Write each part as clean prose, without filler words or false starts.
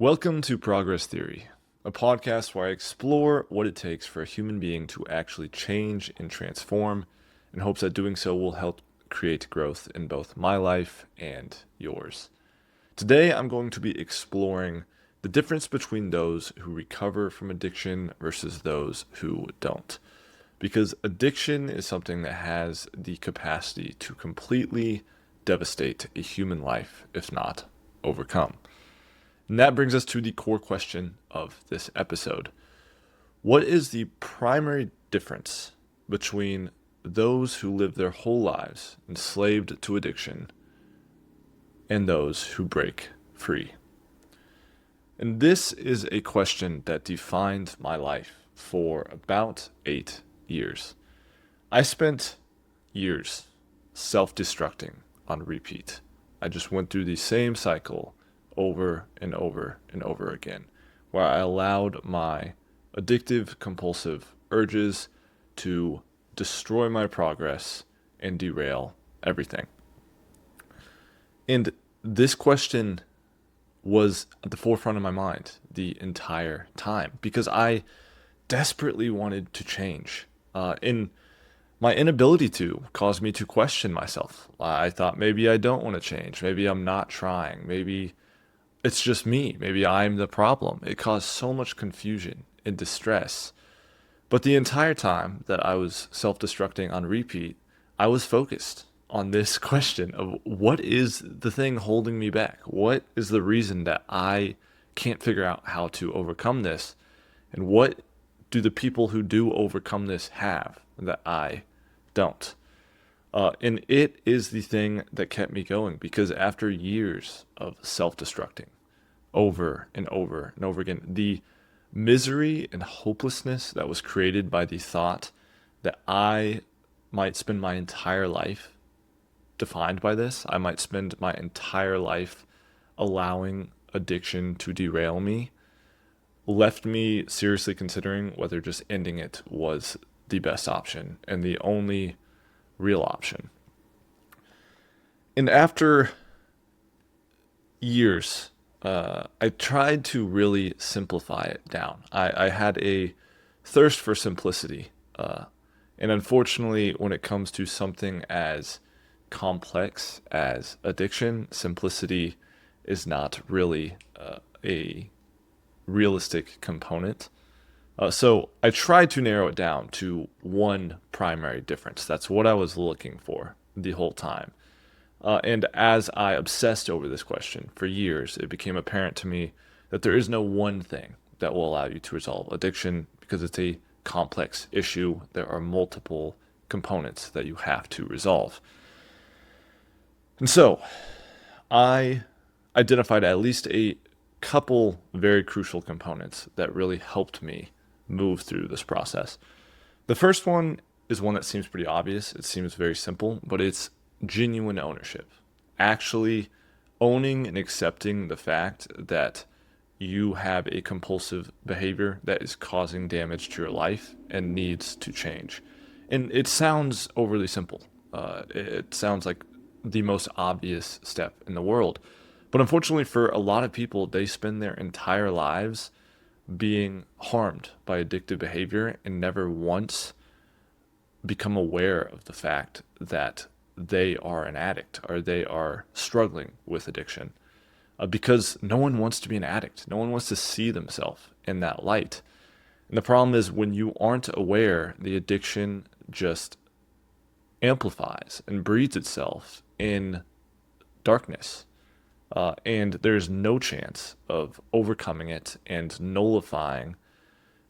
Welcome to Progress Theory, a podcast where I explore what it takes for a human being to actually change and transform, in hopes that doing so will help create growth in both my life and yours. Today, I'm going to be exploring the difference between those who recover from addiction versus those who don't. Because addiction is something that has the capacity to completely devastate a human life, if not overcome. And that brings us to the core question of this episode. What is the primary difference between those who live their whole lives enslaved to addiction and those who break free? And this is a question that defined my life for about 8 years. I spent years self-destructing on repeat. I just went through the same cycle over and over and over again, where I allowed my addictive, compulsive urges to destroy my progress and derail everything. And this question was at the forefront of my mind the entire time because I desperately wanted to change. And my inability to caused me to question myself. I thought maybe I don't want to change. Maybe I'm not trying. Maybe it's just me. Maybe I'm the problem. It caused so much confusion and distress. But the entire time that I was self-destructing on repeat, I was focused on this question of what is the thing holding me back? What is the reason that I can't figure out how to overcome this? And what do the people who do overcome this have that I don't? And it is the thing that kept me going because after years of self-destructing over and over and over again, the misery and hopelessness that was created by the thought that I might spend my entire life defined by this, I might spend my entire life allowing addiction to derail me, left me seriously considering whether just ending it was the best option and the only real option. And after years, I tried to really simplify it down. I had a thirst for simplicity. And unfortunately, when it comes to something as complex as addiction, simplicity is not really a realistic component. So I tried to narrow it down to one primary difference. That's what I was looking for the whole time. And as I obsessed over this question for years, it became apparent to me that there is no one thing that will allow you to resolve addiction because it's a complex issue. There are multiple components that you have to resolve. And so I identified at least a couple very crucial components that really helped me move through this process. The first one is one that seems pretty obvious. It seems very simple, but it's genuine ownership. Actually owning and accepting the fact that you have a compulsive behavior that is causing damage to your life and needs to change. And it sounds overly simple. It sounds like the most obvious step in the world. But unfortunately, for a lot of people, they spend their entire lives being harmed by addictive behavior and never once become aware of the fact that they are an addict or they are struggling with addiction. Because no one wants to be an addict. No one wants to see themselves in that light. And the problem is when you aren't aware, the addiction just amplifies and breeds itself in darkness. And there's no chance of overcoming it and nullifying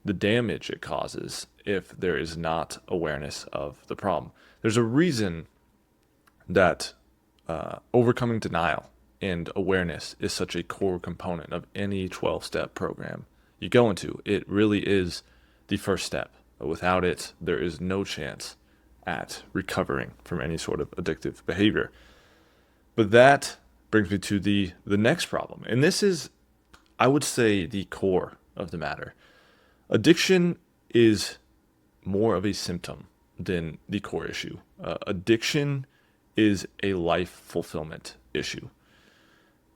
the damage it causes if there is not awareness of the problem. There's a reason that overcoming denial and awareness is such a core component of any 12-step program you go into. It really is the first step. Without it, there is no chance at recovering from any sort of addictive behavior. But that brings me to the next problem. And this is, I would say, the core of the matter. Addiction is more of a symptom than the core issue. Addiction is a life fulfillment issue.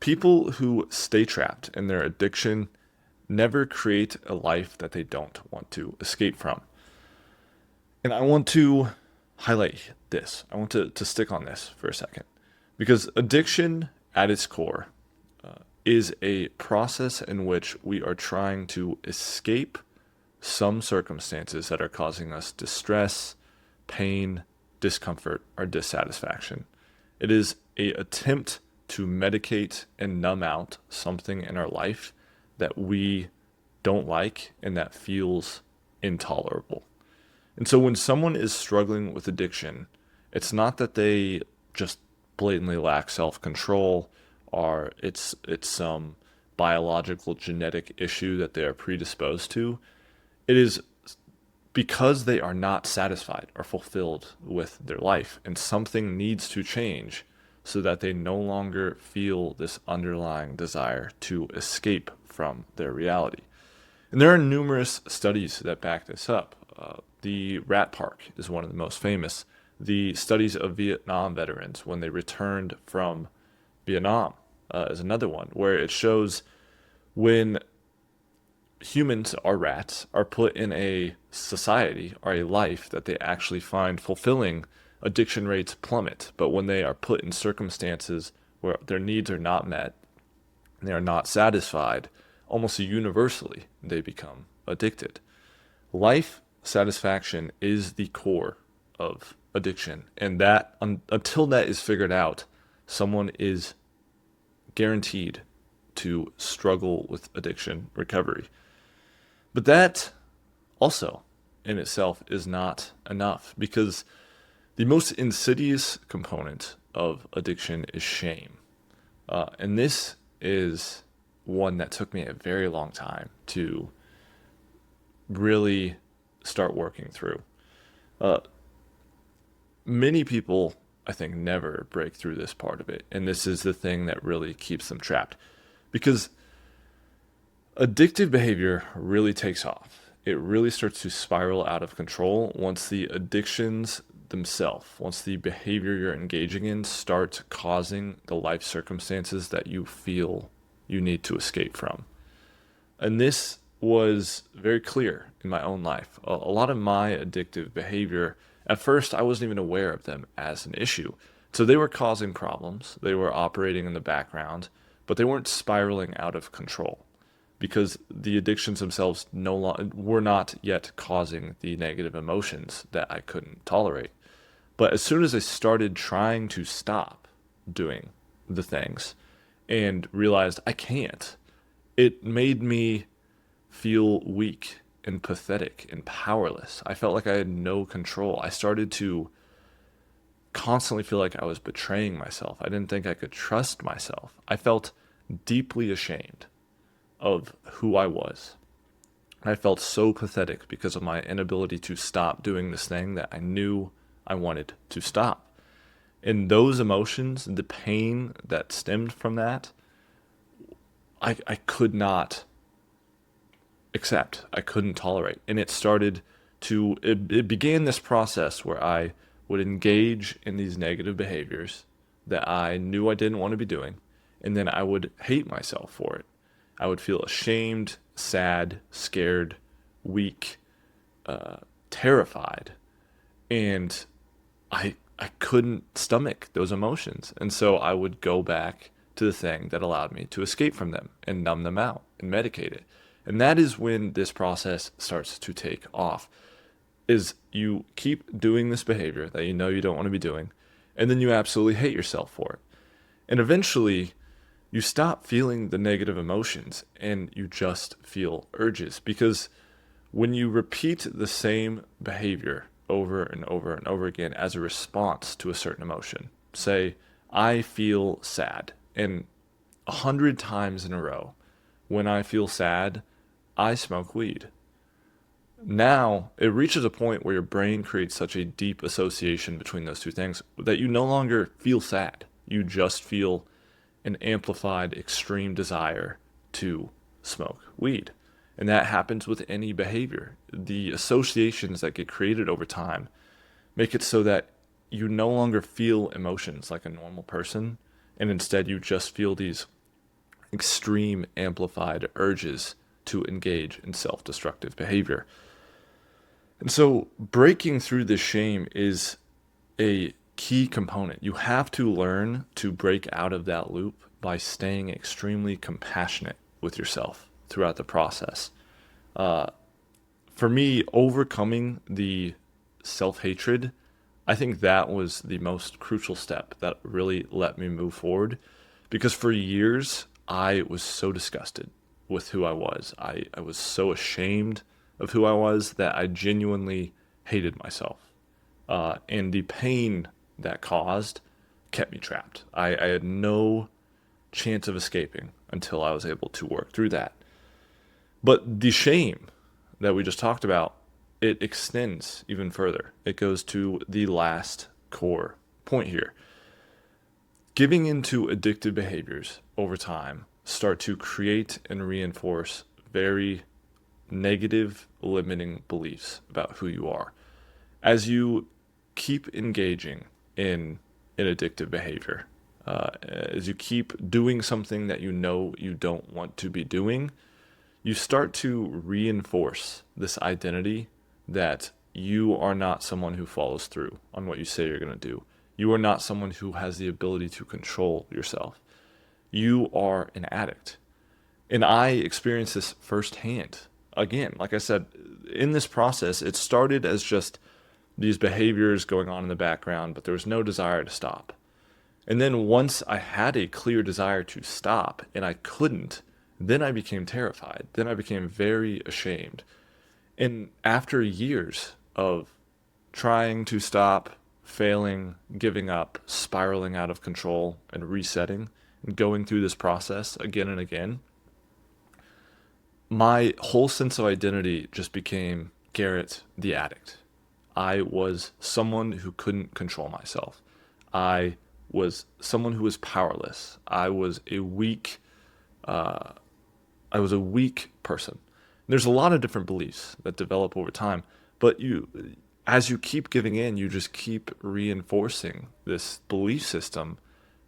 People who stay trapped in their addiction never create a life that they don't want to escape from. And I want to highlight this. I want to stick on this for a second. Because addiction at its core is a process in which we are trying to escape some circumstances that are causing us distress, pain, discomfort, or dissatisfaction. It is a attempt to medicate and numb out something in our life that we don't like and that feels intolerable. And so when someone is struggling with addiction, it's not that they just blatantly lack self-control or it's some biological genetic issue that they are predisposed to. It is because they are not satisfied or fulfilled with their life, and something needs to change so that they no longer feel this underlying desire to escape from their reality. And there are numerous studies that back this up. The Rat Park is one of the most famous. The studies of Vietnam veterans when they returned from Vietnam is another one, where it shows when humans or rats are put in a society or a life that they actually find fulfilling, addiction rates plummet. But when they are put in circumstances where their needs are not met, and they are not satisfied, almost universally they become addicted. Life satisfaction is the core of addiction, and that until that is figured out, someone is guaranteed to struggle with addiction recovery. But that also in itself is not enough, because the most insidious component of addiction is shame. And this is one that took me a very long time to really start working through. Many people, I think, never break through this part of it. And this is the thing that really keeps them trapped. Because addictive behavior really takes off. It really starts to spiral out of control once the addictions themselves, once the behavior you're engaging in start causing the life circumstances that you feel you need to escape from. And this was very clear in my own life. A lot of my addictive behavior, at first, I wasn't even aware of them as an issue. So they were causing problems, they were operating in the background, but they weren't spiraling out of control because the addictions themselves were not yet causing the negative emotions that I couldn't tolerate. But as soon as I started trying to stop doing the things and realized I can't, it made me feel weak and pathetic and powerless. I felt like I had no control. I started to constantly feel like I was betraying myself. I didn't think I could trust myself. I felt deeply ashamed of who I was. I felt so pathetic because of my inability to stop doing this thing that I knew I wanted to stop. And those emotions, the pain that stemmed from that, I could not accept. I couldn't tolerate. And it began this process where I would engage in these negative behaviors that I knew I didn't want to be doing. And then I would hate myself for it. I would feel ashamed, sad, scared, weak, terrified. And I couldn't stomach those emotions. And so I would go back to the thing that allowed me to escape from them and numb them out and medicate it. And that is when this process starts to take off. Is you keep doing this behavior that you know you don't want to be doing, and then you absolutely hate yourself for it. And eventually you stop feeling the negative emotions and you just feel urges, because when you repeat the same behavior over and over and over again as a response to a certain emotion, say, I feel sad, and 100 times in a row, when I feel sad, I smoke weed. Now it reaches a point where your brain creates such a deep association between those two things that you no longer feel sad. You just feel an amplified, extreme desire to smoke weed. And that happens with any behavior. The associations that get created over time make it so that you no longer feel emotions like a normal person, and instead you just feel these extreme amplified urges to engage in self-destructive behavior. And so breaking through this shame is a key component. You have to learn to break out of that loop by staying extremely compassionate with yourself throughout the process. For me, overcoming the self hatred, I think that was the most crucial step that really let me move forward. Because for years, I was so disgusted with who I was. I was so ashamed of who I was that I genuinely hated myself. And the pain that caused kept me trapped. I had no chance of escaping until I was able to work through that. But the shame that we just talked about, it extends even further. It goes to the last core point here. Giving into addictive behaviors over time start to create and reinforce very negative, limiting beliefs about who you are. As you keep engaging in addictive behavior, as you keep doing something that you know you don't want to be doing, you start to reinforce this identity that you are not someone who follows through on what you say you're going to do. You are not someone who has the ability to control yourself. You are an addict. And I experienced this firsthand. Again, like I said, in this process, it started as just these behaviors going on in the background, but there was no desire to stop. And then once I had a clear desire to stop and I couldn't, then I became terrified. Then I became very ashamed. And after years of trying to stop, failing, giving up, spiraling out of control, and resetting, and going through this process again and again, my whole sense of identity just became Garrett the addict. I was someone who couldn't control myself. I was someone who was powerless. I was a weak person. There's a lot of different beliefs that develop over time, but as you keep giving in, you just keep reinforcing this belief system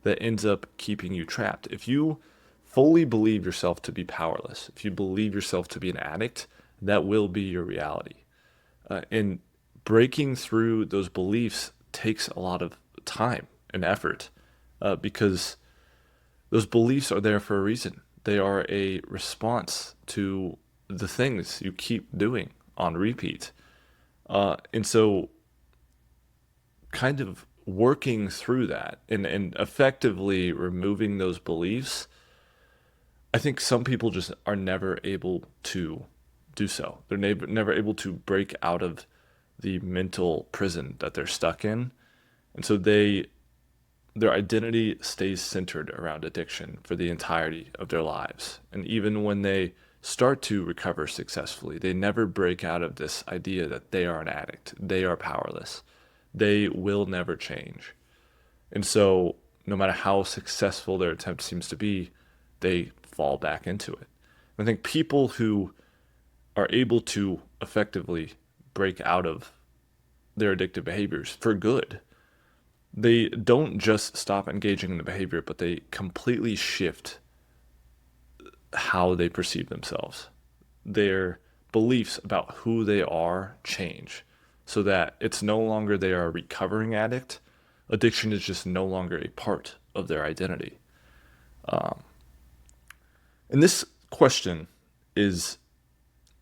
that ends up keeping you trapped. If you fully believe yourself to be powerless, if you believe yourself to be an addict, that will be your reality. And breaking through those beliefs takes a lot of time and effort because those beliefs are there for a reason. They are a response to the things you keep doing on repeat. And so, kind of working through that and effectively removing those beliefs, I think some people just are never able to do so. They're never able to break out of the mental prison that they're stuck in. And so their identity stays centered around addiction for the entirety of their lives. And even when they start to recover successfully, they never break out of this idea that they are an addict, they are powerless, they will never change. And so, no matter how successful their attempt seems to be, they fall back into it. I think people who are able to effectively break out of their addictive behaviors for good, they don't just stop engaging in the behavior, but they completely shift how they perceive themselves. Their beliefs about who they are change so that it's no longer they are a recovering addict. Addiction is just no longer a part of their identity. And this question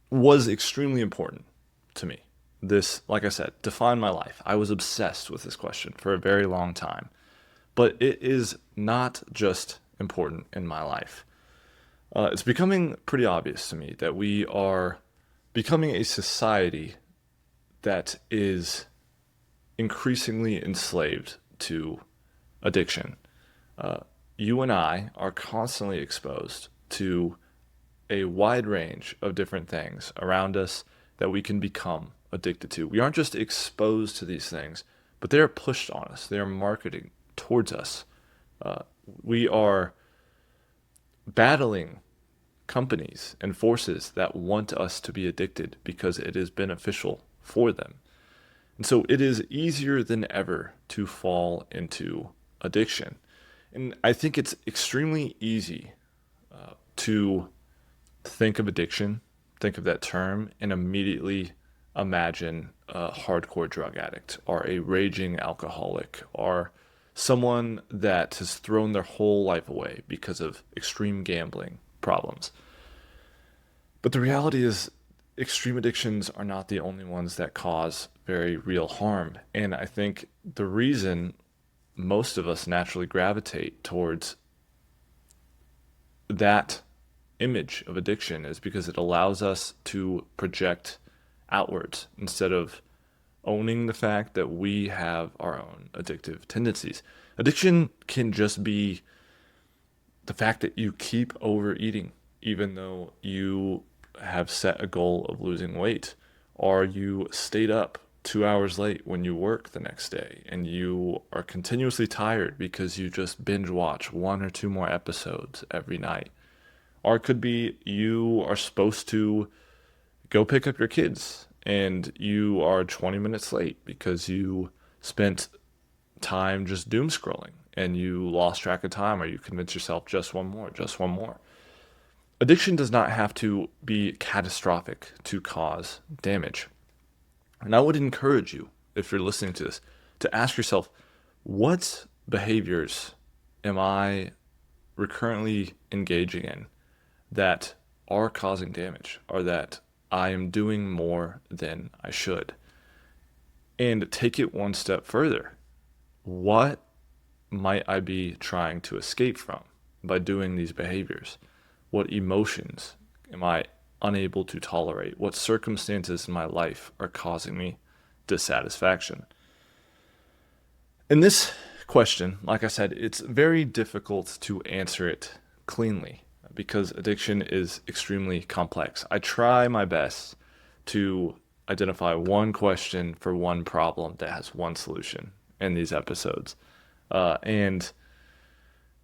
was extremely important to me. This, like I said, defined my life. I was obsessed with this question for a very long time. But it is not just important in my life. It's becoming pretty obvious to me that we are becoming a society that is increasingly enslaved to addiction. You and I are constantly exposed to a wide range of different things around us that we can become addicted to. We aren't just exposed to these things, but they are pushed on us. They are marketed towards us. We are battling companies and forces that want us to be addicted because it is beneficial for them. And so it is easier than ever to fall into addiction. And I think it's extremely easy to think of addiction, think of that term, and immediately imagine a hardcore drug addict or a raging alcoholic or someone that has thrown their whole life away because of extreme gambling problems. But the reality is, extreme addictions are not the only ones that cause very real harm. And I think the reason most of us naturally gravitate towards that image of addiction is because it allows us to project outwards instead of owning the fact that we have our own addictive tendencies. Addiction can just be the fact that you keep overeating, even though you have set a goal of losing weight, or you stayed up 2 hours late when you work the next day, and you are continuously tired because you just binge watch one or two more episodes every night. Or it could be you are supposed to go pick up your kids and you are 20 minutes late because you spent time just doom scrolling and you lost track of time, or you convince yourself just one more, just one more. Addiction does not have to be catastrophic to cause damage. And I would encourage you, if you're listening to this, to ask yourself, what behaviors am I recurrently engaging in that are causing damage, or that I am doing more than I should? And take it one step further. What might I be trying to escape from by doing these behaviors? What emotions am I unable to tolerate? What circumstances in my life are causing me dissatisfaction? In this question, like I said, it's very difficult to answer it cleanly because addiction is extremely complex. I try my best to identify one question for one problem that has one solution in these episodes. And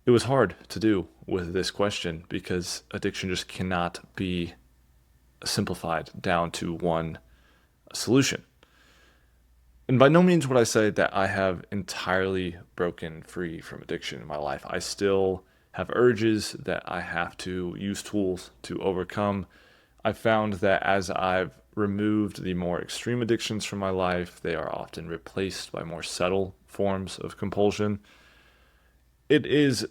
it was hard to do with this question because addiction just cannot be simplified down to one solution. And by no means would I say that I have entirely broken free from addiction in my life. I still have urges that I have to use tools to overcome. I found that as I've removed the more extreme addictions from my life, they are often replaced by more subtle forms of compulsion. It is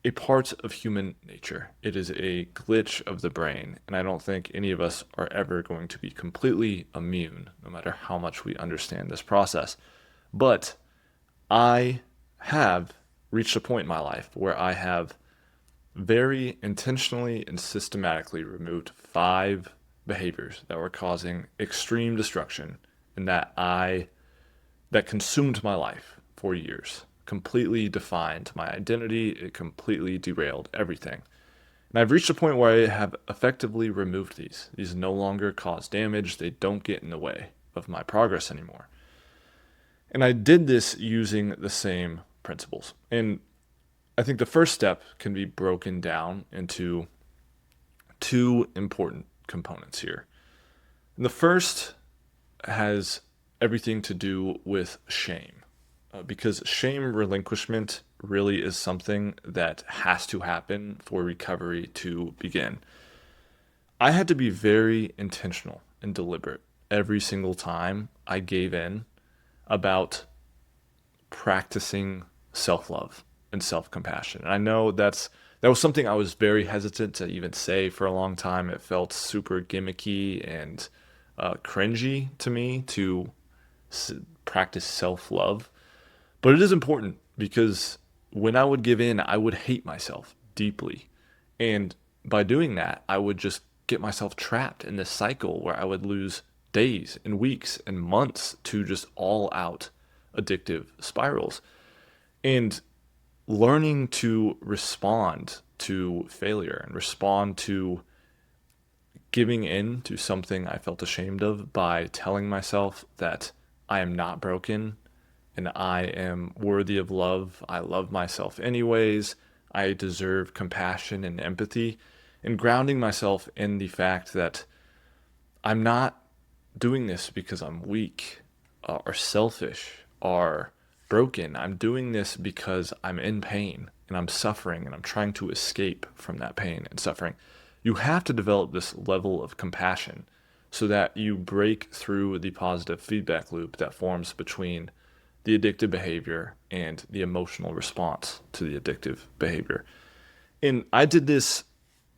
a part of human nature. It is a glitch of the brain, and I don't think any of us are ever going to be completely immune, no matter how much we understand this process. But I have reached a point in my life where I have very intentionally and systematically removed 5 behaviors that were causing extreme destruction and that consumed my life for years, completely defined my identity. It completely derailed everything. And I've reached a point where I have effectively removed these. These no longer cause damage. They don't get in the way of my progress anymore. And I did this using the same principles. And I think the first step can be broken down into 2 important components here. And the first has everything to do with shame. Because shame relinquishment really is something that has to happen for recovery to begin. I had to be very intentional and deliberate every single time I gave in about practicing self-love and self-compassion. And I know that was something I was very hesitant to even say for a long time. It felt super gimmicky and cringy to me to practice self-love. But it is important because when I would give in, I would hate myself deeply. And by doing that, I would just get myself trapped in this cycle where I would lose days and weeks and months to just all out addictive spirals. And learning to respond to failure and respond to giving in to something I felt ashamed of by telling myself that I am not broken and I am worthy of love. I love myself anyways. I deserve compassion and empathy, and grounding myself in the fact that I'm not doing this because I'm weak or selfish or broken. I'm doing this because I'm in pain and I'm suffering and I'm trying to escape from that pain and suffering, you have to develop this level of compassion so that you break through the positive feedback loop that forms between the addictive behavior and the emotional response to the addictive behavior. And I did this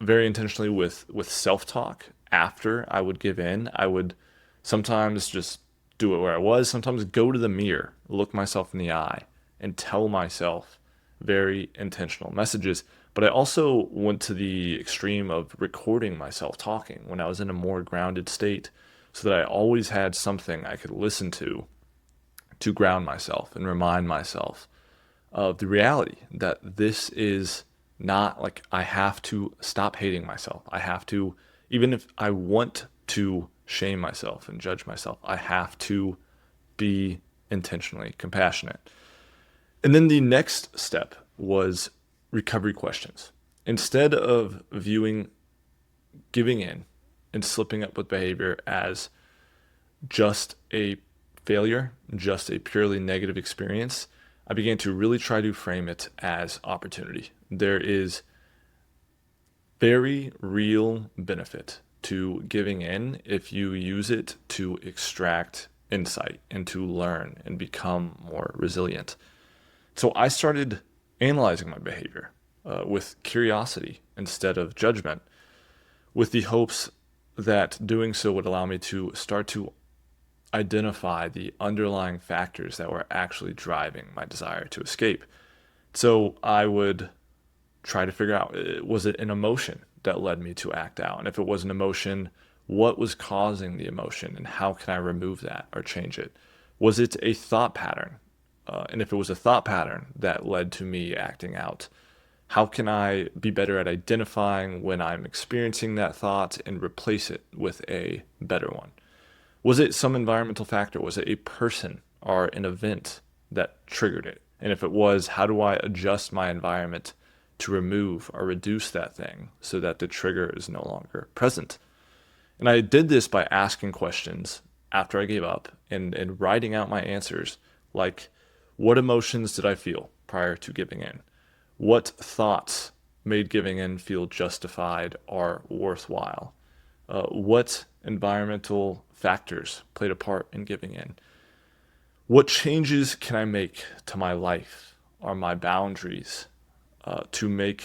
very intentionally with self-talk. After I would give in, I would sometimes just do it where I was, sometimes go to the mirror, look myself in the eye, and tell myself very intentional messages. But I also went to the extreme of recording myself talking when I was in a more grounded state so that I always had something I could listen to ground myself and remind myself of the reality that this is not like I have to stop hating myself. I have to, even if I want to shame myself and judge myself, I have to be intentionally compassionate. And then the next step was recovery questions. Instead of viewing giving in and slipping up with behavior as just a failure, just a purely negative experience, I began to really try to frame it as opportunity. There is very real benefit to giving in if you use it to extract insight and to learn and become more resilient. So I started analyzing my behavior with curiosity instead of judgment, with the hopes that doing so would allow me to start to identify the underlying factors that were actually driving my desire to escape. So I would try to figure out, was it an emotion that led me to act out? And if it was an emotion, what was causing the emotion and how can I remove that or change it? Was it a thought pattern? And if it was a thought pattern that led to me acting out, how can I be better at identifying when I'm experiencing that thought and replace it with a better one? Was it some environmental factor? Was it a person or an event that triggered it? And if it was, how do I adjust my environment to remove or reduce that thing so that the trigger is no longer present? And I did this by asking questions after I gave up and writing out my answers, like, what emotions did I feel prior to giving in? What thoughts made giving in feel justified or worthwhile? What environmental factors played a part in giving in? What changes can I make to my life or my boundaries to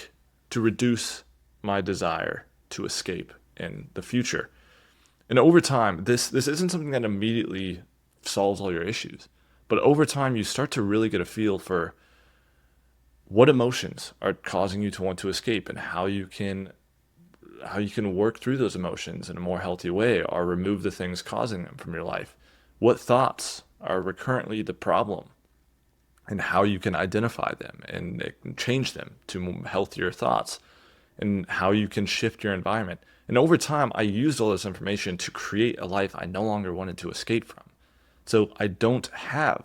reduce my desire to escape in the future? And over time, this isn't something that immediately solves all your issues, but over time you start to really get a feel for what emotions are causing you to want to escape and how you can work through those emotions in a more healthy way or remove the things causing them from your life. What thoughts are recurrently the problem and how you can identify them and change them to healthier thoughts and how you can shift your environment. And over time, I used all this information to create a life I no longer wanted to escape from. So I don't have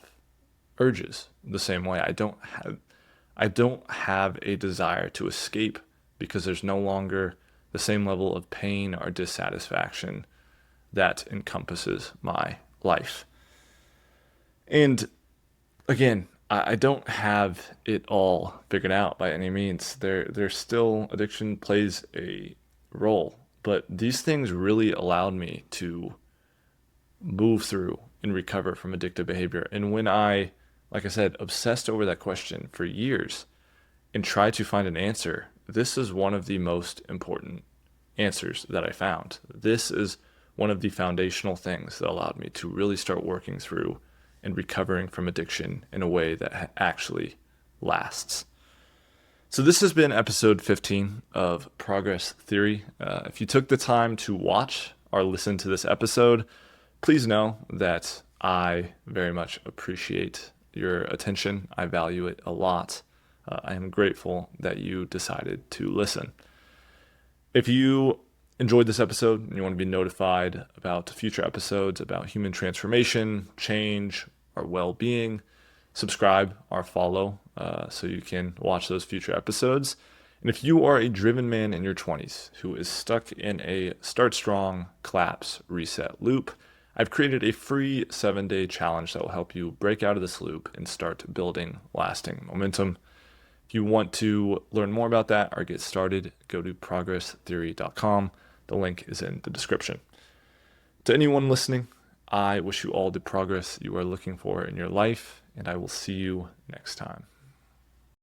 urges the same way. I don't have a desire to escape because there's no longer the same level of pain or dissatisfaction that encompasses my life. And again, I don't have it all figured out by any means. There's still addiction plays a role, but these things really allowed me to move through and recover from addictive behavior. And when I, like I said, obsessed over that question for years and tried to find an answer, this is one of the most important answers that I found. This is one of the foundational things that allowed me to really start working through and recovering from addiction in a way that actually lasts. So this has been episode 15 of Progress Theory. If you took the time to watch or listen to this episode, please know that I very much appreciate your attention. I value it a lot. I am grateful that you decided to listen. If you enjoyed this episode and you want to be notified about future episodes about human transformation, change, or well-being, subscribe or follow so you can watch those future episodes. And if you are a driven man in your 20s who is stuck in a start strong, collapse, reset loop, I've created a free 7-day challenge that will help you break out of this loop and start building lasting momentum. If you want to learn more about that or get started, go to progresstheory.com. The link is in the description. To anyone listening, I wish you all the progress you are looking for in your life, and I will see you next time.